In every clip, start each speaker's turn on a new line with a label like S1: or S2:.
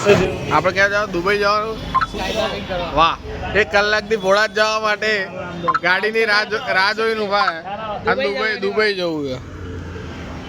S1: આપણે ક્યાં જવાનું? દુબઈ જવાનું. વાહ, 1 કલાકથી ભોળા જવા માટે ગાડીની રાહ જોઈને ઉભા અને દુબઈ જવું છે.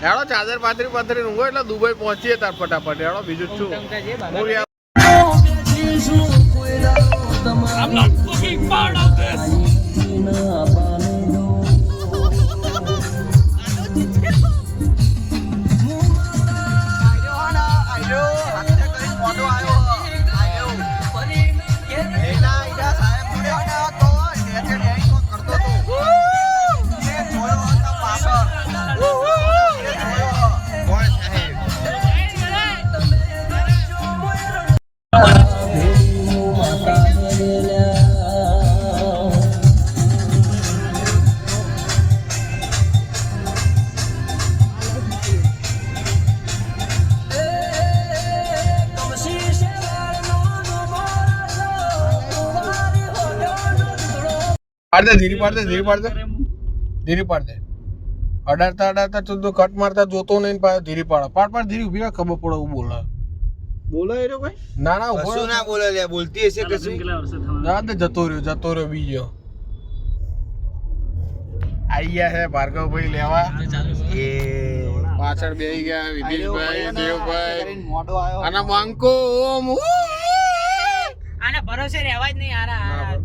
S1: હેડો ચાદર પાથરી ઊંઘો એટલે દુબઈ પહોંચીએ તાર ફટાફટ. હેડો બીજું શું I'm not fucking part of this. ધીરી પાડ દે. અડાડતા તું તો કટ મારતા જોતો નહીં. ધીરી પાડ ધીરી ઉભી રાખ. ખબર પડે એવું બોલે એ ભાઈ. ના ઉભો ના બોલે લે. બોલતી હશે કશું. જતો રહ્યો બીજો. આઈ ગયા છે ભાર્ગવભાઈ લેવા. એ પાછળ બેસી ગયા વિદેશભાઈ, દેવભાઈ અને બંકો.
S2: આના ભરોસે રહેવા જ નહીં યાર.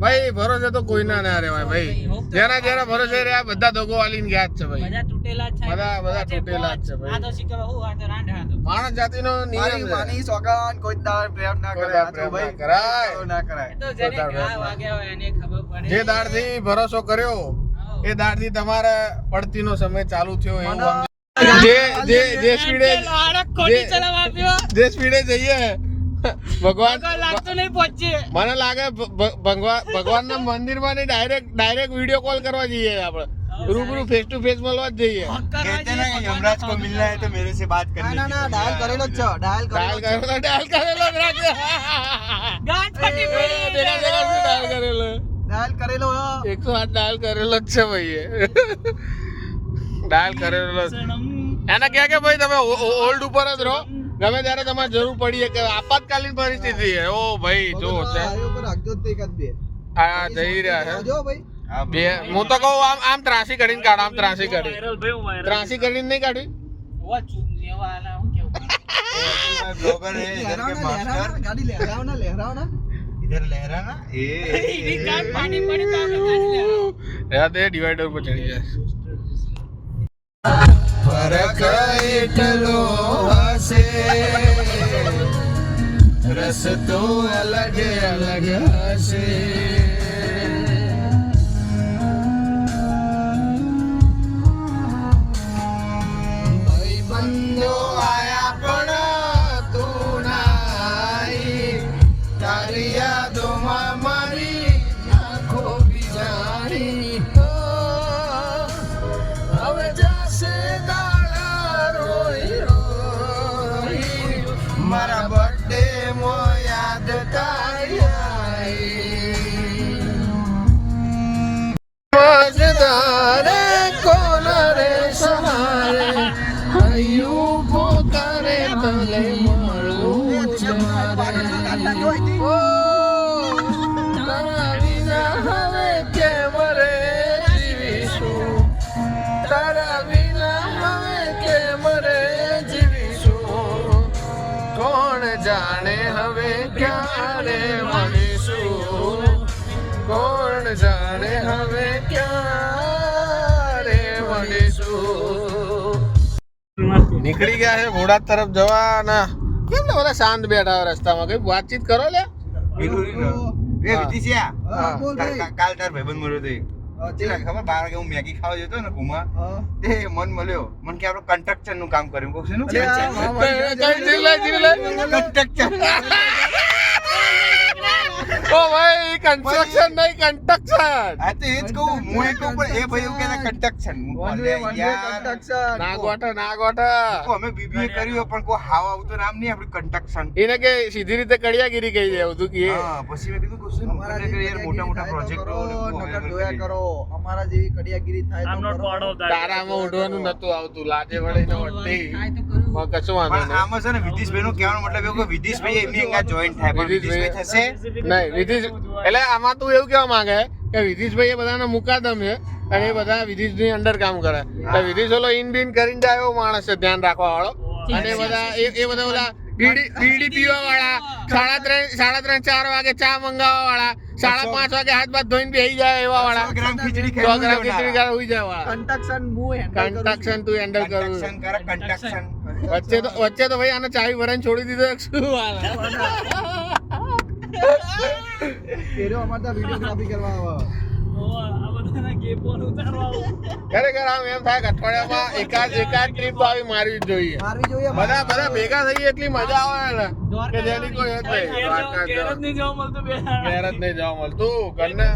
S1: ભાઈ ભરોસે તો કોઈ ના રહેવાય ભાઈ. જેના ભરોસે રહ્યા બધા દગો વાલીને ગયા જ છે ભાઈ.
S2: બધા તૂટેલા જ છે.
S1: બધા તૂટેલા જ છે ભાઈ.
S2: આ તો શીખવા હું આ તો રાંઢા હતો.
S1: માણસ જાતિનો નિયમ છે.
S3: માની સોગન કોઈ દાળ પ્રેમ ના કરાય.
S2: તો જેને ઘા વાગ્યા હોય એને ખબર પડે.
S1: જે દાડથી ભરોસો કર્યો એ દાડથી તમારે પડતીનો સમય ચાલુ થયો એવું જે સ્પીડે જઈએ ભગવાન
S2: લાગતું નહીં પહોંચે.
S1: મને લાગે ભગવાન ના મંદિર માં ડાયરેક્ટ વિડીયો કોલ કરવા જઈએ આપણે. रूबरू फेस टू फेस મળવા જ જઈએ.
S3: कहते ना यमराज को मिलना है तो मेरे से बात करनी है. ना डायल करेलो જ છે. डायल करेलो
S1: રાખે
S2: ગાંઠ ફટી પડી.
S1: ડાયલ કરેલો 108 ડાયલ કરેલો જ છે ભાઈ. ડાયલ કરેલો એને કે ભાઈ તમે ઓલ્ડ ઉપર જ રહો. ગમે ત્યારે તમારે જરૂર પડી કે આપાતકાલીન પરિસ્થિતિ છે. ઓ ભાઈ જો છે આ જઈ રહ્યા છે બે. હું તો કહું આમ ત્રાસી કરીને કાઢ. આમ ત્રાસી કરીને નહીં કાઢી.
S3: ब्लॉगर है इधर के मास्टर. गाड़ी लहराओ ना इधर लहराना.
S2: ઈની કાન પાણી પડી તો આપણે ગાડી લે.
S1: યાદ એ ડિવાઈડર પર ચડી જાય.
S3: फरक એટલો હશે રસ તો અલગ હશે. ભાઈબંધો આયા પણ તું નાઈ. તારી યાદોમાં મારી આંખો બિજારી. હવે જશે દાડા રોઈ મારા બર્થડે મો યાદ તારી મજદારે કોણ રે સહારે હૈયું પોતારે તલે મળું તારા વિના હવે કેમ રે જીવીશું. તારા વિના હવે કેમ રે જીવીશું. કોણ જાણે હવે ક્યારે મળીશું. કોણ જાણે હવે ક્યારે મળીશું. નીકળી ગયા છે બોટાદ તરફ જવાના. કેમ ને બધા શાંત બેઠા હોય રસ્તામાં? કઈ વાતચીત કરો લે. કાલ તાર ભાઈબંધ મળ્યો તો ખબર 12 વાગે હું મેગી ખાવા જતો ને ઘુમા તે મન મળ્યો. મને કે આપણે કન્સ્ટ્રક્શન નું કામ કર્યું. કહું છું કન્સ્ટ્રક્શન. ઓ ભાઈ કન્સ્ટ્રક્શન નહીં કન્સ્ટ્રક્શન. હા તો એ જ કહું હું. એ કહું પણ એ ભાઈ એવું કહેતા કન્સ્ટ્રક્શન. ના ગોઠા અમે બીબીએ કર્યું પણ કોઈ હાવ આવતું નામ નહીં આપણું કન્સ્ટ્રક્શન. એને કે સીધી રીતે કડિયાગીરી કહી જાય તું કે. પછી મેં કીધું કશું યાર મોટા પ્રોજેક્ટો જોયા કરો. અમારા જેવી કડિયાગીરી થાય તો તારામાં ઉઠવાનું નતું આવતું. લાજે વળીને વળતી
S1: કશું વાંધો
S3: પણ
S1: નહીં.
S3: આમાં છે ને વિદેશભાઈ નું કહેવાનો મતલબ એવું કે વિદેશભાઈ એમની અંગા જોઈન્ટ થાય પણ વિદેશભાઈ થશે
S1: નહીં વિધિશ એટલે આમાં તું એવું કહેવા માંગે કે વિધિશભાઈ એ બધાના મુકાદમ છે અને એ બધા વિધિશની અંડર કામ કરે એટલે વિધિશ ઓલો ઇન બિન કરીને જાય એવો માણસ છે ધ્યાન રાખવા વાળો અને એ બધા ઓલા બીડી પીવા વાળા 3:30 4 વાગે ચા મંગાવવા વાળા 5:30 વાગે હાથ બાથ ધોઈને બેસી જાય એવા વાળા
S3: 100 ગ્રામ ખીચડી
S1: 100 ગ્રામ ખીચડી ખાઈ હોઈ જાય વાળા કન્સ્ટ્રક્શન તું હેન્ડલ કરું
S3: કન્સ્ટ્રક્શન કરે કન્સ્ટ્રક્શન
S1: વચ્ચે તો ભાઈ આને ચાવી ભરાઈને છોડી દીધો શું હાલ ખરેખર આમ એમ થાય કે અઠવાડિયામાં એકાદ ટ્રીપ તો આવી મારવી જ જોઈએ બધા ભેગા થઈએ એટલી મજા આવે ને કે જેની કોઈ હેત નહીં ઘેર જ નહીં જવા મળતું ઘરને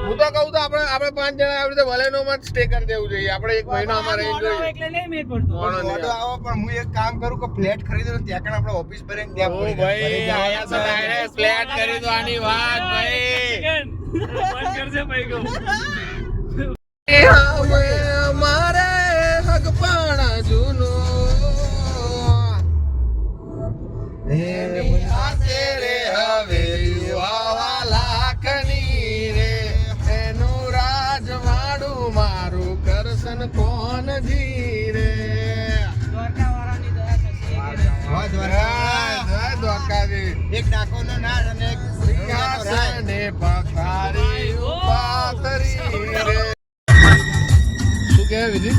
S1: હું તો કહું તો આપણે 5 જણા આવી રીતે વલેનોમાં જ સ્ટે કરી દેવું જોઈએ આપણે 1 મહિનો અમારે રહી જોઈએ
S3: ઓર્ડર આવો પણ હું એક કામ કરું કે ફ્લેટ ખરીદો ને ત્યાં કણ આપણે ઓફિસ પર ત્યાં
S1: ઓ ભાઈ આયા તો ડાયરેક્ટ ફ્લેટ ખરીદવાની વાત ભાઈ અમારે હગપાણા જૂનો તેરે હવે યુવા લાખની રે એનું રાજવાડું મારું કરશન કોણ જીરે
S3: એક ડાકોનો નાળ અને એક
S1: સિંહાસને પખારી ઉપાતરી રે શું કહે વિધિ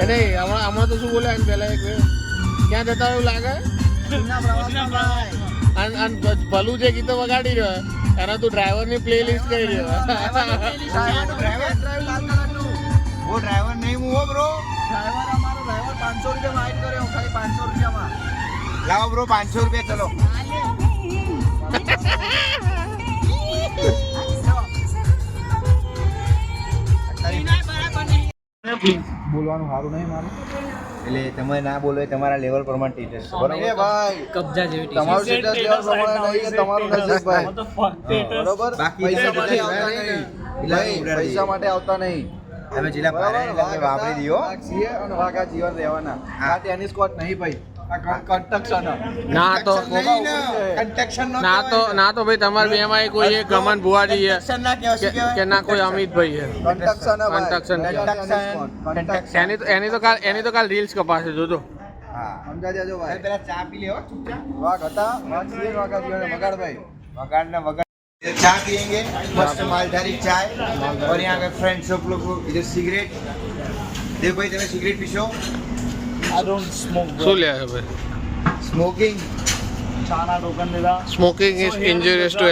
S1: અરે હમણાં તો શું બોલે પેલા એક ક્યાં જતા એવું લાગે ભલું જે ગીતો વગાડી રહ્યો એના તું ડ્રાઈવરની પ્લે લિસ્ટ કરી રહ્યો
S3: वो ड्राइवर नहीं हूँ ब्रो लाओ ब्रो 500 रुपया चलो
S2: બોલવાનું સારું નહીં મારું
S3: એટલે તમે ના બોલો એ તમારા લેવલ પ્રમાણે ટીચર્સ બરોબર
S2: ભાઈ કબજા જેવી તમારું સ્ટેટસ લેવલ પ્રમાણે નહીં કે તમારું નસીબ ભાઈ બરોબર
S3: બાકી
S2: પૈસા માટે આવતા નહીં ભાઈ પૈસા માટે આવતા નહીં
S3: તમે જિલ્લા પારે એટલે વાપરી દિયો
S2: છીએ અને વાઘા જીવન રહેવાના આ ટેનિસ કોર્ટ નહીં ભાઈ આ કન્સ્ટ્રક્શન
S1: ના તો
S3: કન્સ્ટ્રક્શન
S1: ના તો ભાઈ તમારે બે માં કોઈ એક ગમન ભુવાજી છે
S3: ના કહેવાય
S1: કે ના કોઈ અમિતભાઈ છે
S2: કન્સ્ટ્રક્શન
S1: એની તો કાલ રીલ્સ કપાશે જોજો
S3: હા
S2: સમજા દેજો ભાઈ
S3: પેલા ચા પી લેવો ચૂપચાપ
S2: વાઘ હતા વાઘ છીએ વાઘા જીવન વગાડ ભાઈ
S3: वगाड़ ना वगाड़ चाय पियेंगे मस्त मालधारी चाय और यहाँ के फ्रेंड्स सब लोग इधर सिगरेट देख भाई तुम्हें सिगरेट पीछो
S2: I don't smoke
S1: શું લે છે ભાઈ
S3: स्मोकिंग
S2: ચાના ટોકન લીધા
S1: સ્મોકિંગ ઇઝ ઇન્જુરિયસ ટુ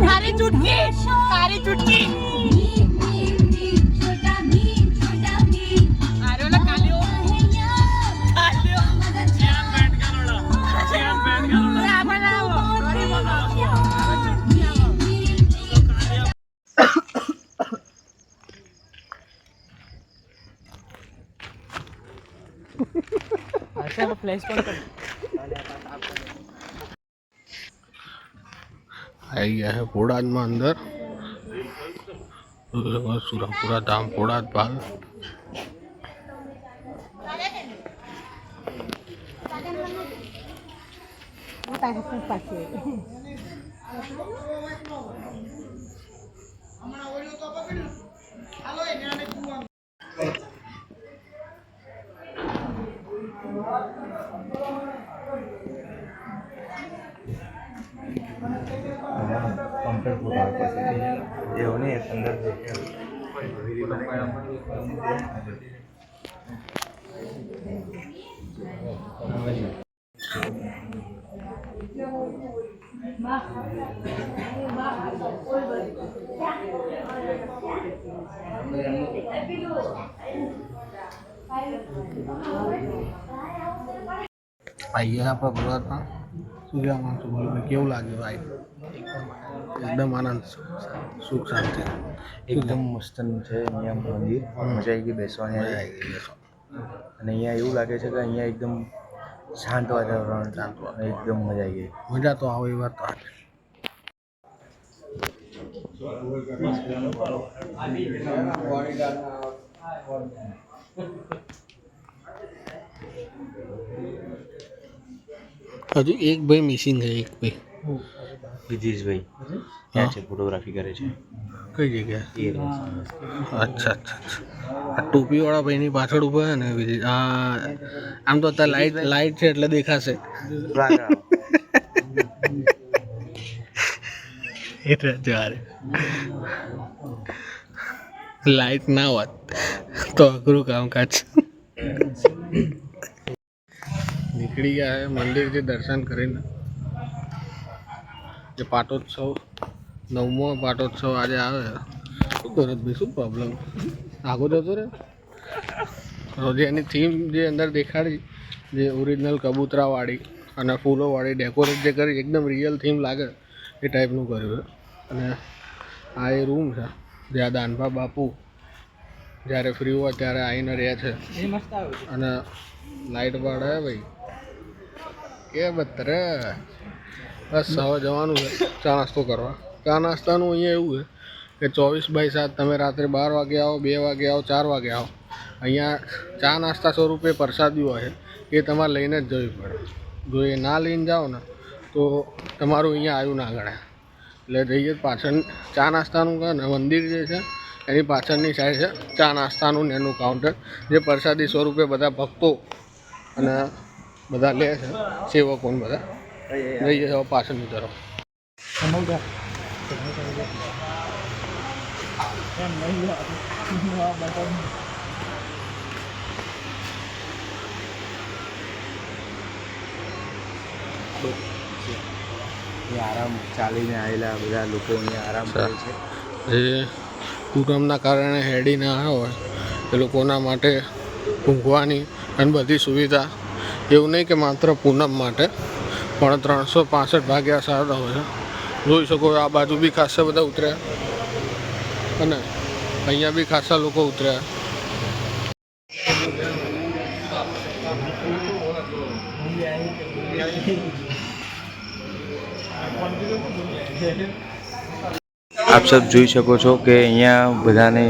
S4: काली चुटकी अरे ओला कालियो चैन बैठ ऐसे फ्लैश कौन कर
S1: આવી ગયા છે પોડાદમાં અંદર સુરાપુરા ધામ પોડાદ પાલ
S3: ये होने अंदर
S1: આવી ગયા આપણે ગુજરાતમાં શું કહેવા માંગતો બોલો ભાઈ કેવું લાગ્યું ભાઈ એકદમ આનંદ સુખ શાંતિ
S3: एकदम मस्त છે અહીંયા મંદિર મજા આવી ગઈ બેસવાની અને અહીંયા એવું લાગે છે કે અહીંયા એકદમ શાંત વાતાવરણ એકદમ મજા આવી ગઈ
S1: મજા તો આવે એ વાત તો હજુ એક ભાઈ મિસિંગ છે, એક ભાઈ
S5: વિદેશભાઈ ત્યાં છે, ફોટોગ્રાફી કરે છે.
S1: કઈ જગ્યાએ? અચ્છા અચ્છા અચ્છા. આ ટોપીવાળા ભાઈની પાછળ ઊભા છે ને આ આમ તો અત્યારે લાઇટ છે એટલે દેખાશે. એટલે જ્યારે લાઇટ ના હોત તો અઘરું કામકાજ. નીકળી ગયા છે મંદિરથી દર્શન કરીને. જે પાટોત્સવ 9મો પાટોત્સવ આજે આવે. શું કરે ભાઈ, શું પ્રોબ્લેમ? આગો જતો રે. જે એની થીમ જે અંદર દેખાડી, જે ઓરિજિનલ કબૂતરાવાળી અને ફૂલોવાળી ડેકોરેટ જે કરી, એકદમ રિયલ થીમ લાગે એ ટાઈપનું કર્યું છે. અને આ એ રૂમ છે જ્યાં દાનભા બાપુ જ્યારે ફ્રી હોય ત્યારે આવીને રહે છે. અને લાઇટ પાડે ભાઈ કે બતરે. બસ હવે જવાનું છે ચા નાસ્તો કરવા. ચા નાસ્તાનું અહીંયા એવું છે કે 24/7 તમે રાત્રે 12 વાગે આવો, 2 વાગે આવો, 4 વાગે આવો, અહીંયા ચા નાસ્તા સ્વરૂપે પ્રસાદી હોય એ તમારે લઈને જ જવી પડે. જો એ ના લઈને જાઓ ને તો તમારું અહીંયા આવ્યું ના ગણાય. એટલે જઈએ પાછળ ચા નાસ્તાનું ને મંદિર જે છે એની પાછળની સાઈડ છે ચા નાસ્તાનું ને એનું કાઉન્ટર, જે પ્રસાદી સ્વરૂપે બધા ભક્તો અને બધા લે છે, સેવકો બધા. જઈએ હવે પાછળની તરફ.
S5: આરામ ચાલીને આવેલા બધા લોકો અહીંયા આરામ કરે છે.
S1: જે પૂનમના કારણે હેડી ના આવ્યા હોય એ લોકોના માટે ઊંઘવાની અને બધી સુવિધા. એવું નહીં કે માત્ર પૂનમ માટે, પણ 365 ભાગ્યા 7 હોય છે. જોઈ શકો આ બાજુ બી ખાસા બધા ઉતર્યા અને અહીંયા બી ખાસા લોકો ઉતર્યા.
S5: આપ સબ જોઈ શકો છો કે અહીંયા બધાને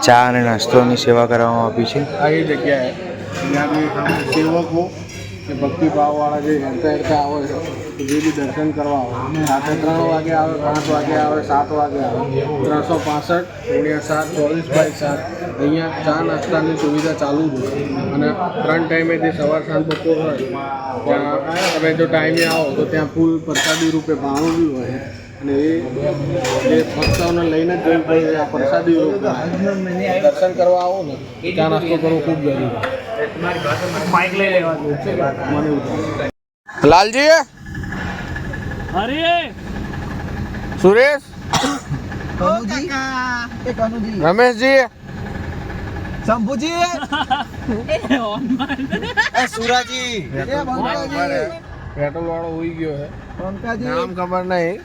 S5: ચા અને નાસ્તાની સેવા કરવામાં આવી છે.
S1: આ એ જગ્યાએ જ્યાં બી સેવકો કે ભક્તિભાવવાળા જે હેરતા આવે છે, જે બી દર્શન કરવા આવે, રાત્રે 3 વાગે આવે, 5 વાગે આવે, 7 વાગે આવે, 365 × 7 24/7 અહીંયા ચા નાસ્તાની સુવિધા ચાલુ જ હોય. અને 3 ટાઈમે જે સવાર સાંજ બપોર હોય ત્યાં તમે જો ટાઈમે આવો તો ત્યાં ફૂલ પ્રસાદી રૂપે ભાણું બી હોય. અને એ ભક્તોને લઈને જ જવું પડે. આ પ્રસાદી રૂપે દર્શન કરવા આવો ને ચા નાસ્તો કરવો ખૂબ જરૂરી.
S4: માઇક લઈ લેવા
S1: લાલજી,
S4: અરે
S1: સુરેશ, રમેશજી,
S2: શંભુજી,
S3: સુરાજી,
S1: પેટ્રોલ વાળો હોઈ ગયો છે,
S2: બંકાજી,
S1: નામ ખબર નહીં.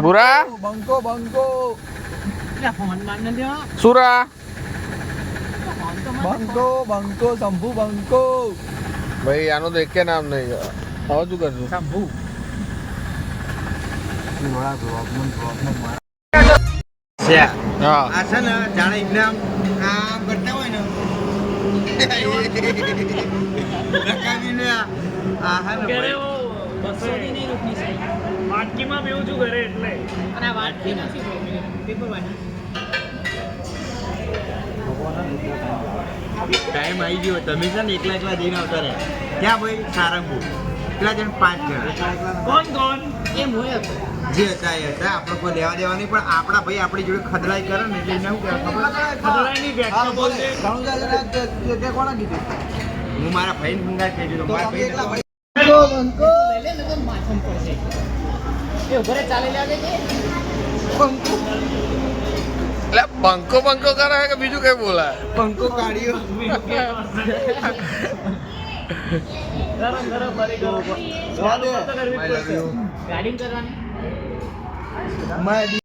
S1: બુરા,
S2: બંકો બંકો,
S4: ફોન માર ન દેવા.
S1: સુરા,
S2: બંકો બંકો, શંભુ બંકો.
S1: ભાઈ આનું તો એકે નામ નહીં. હવે શું કરશું?
S4: શંભુ
S1: હા,
S3: આ છે ને જાણે એમને આમ કરતા હોય ને રકાબીને આ હા ને
S4: કરે ઓ 200 ની નહીં રૂપની છે. વાટકીમાં બેવું છું ઘરે એટલે. અને આ વાટકી નથી પેપર વાટકી.
S3: ટાઈમ આવી ગયો. તમે છે ને એકલા જઈને આવતા રહે. ક્યાં ભાઈ? સારંગપુર. પેલા જણ 5 જણા.
S4: કોણ એમ હોય
S3: જે હતા એ હતા. આપણે કોઈ લેવા દેવા નહીં, પણ આપણા ભાઈ આપણી જોડે ખદલાઈ કરે ને એટલે એને શું કહેવાય ખબર?
S4: ખદરાઈની વ્યક્તિ બોલશે.
S2: તે કોણે કીધું?
S3: હું મારા ભાઈને ફંગાઈ કહી દીધો. મારા ભાઈ
S2: બંકો બંકો
S4: લઈ લે ને તો માથમ પડશે. એ ઘરે ચાલી લે છે.
S2: બંકો
S1: એટલે બંકો બંકો કરે કે બીજું કઈ બોલાય?
S3: પંખો કાઢ્યો.
S4: ગરમ ગરમ ભરી ગરમ. ગાડી કરવાની.
S2: મેં